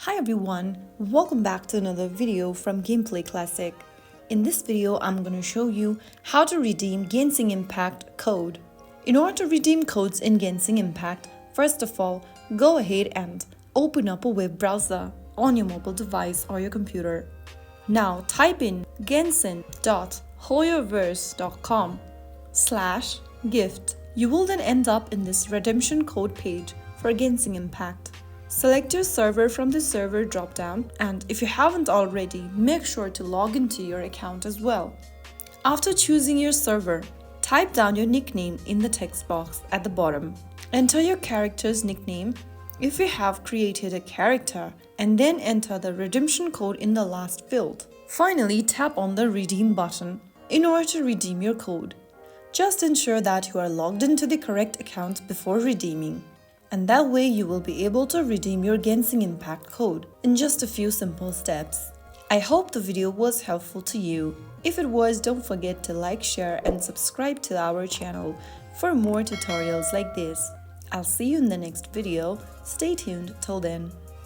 Hi everyone, welcome back to another video from Gameplay Classic. In this video, I'm going to show you how to redeem Genshin Impact code. In order to redeem codes in Genshin Impact, first of all, go ahead and open up a web browser on your mobile device or your computer. Now type in genshin.hoyoverse.com/gift. You will then end up in this redemption code page for Genshin Impact. Select your server from the server dropdown, and if you haven't already, make sure to log into your account as well. After choosing your server, type down your nickname in the text box at the bottom. Enter your character's nickname if you have created a character, and then enter the redemption code in the last field. Finally, tap on the redeem button in order to redeem your code. Just ensure that you are logged into the correct account before redeeming. And that way you will be able to redeem your Genshin Impact code in just a few simple steps. I hope the video was helpful to you. If it was, don't forget to like, share and subscribe to our channel for more tutorials like this. I'll see you in the next video. Stay tuned till then.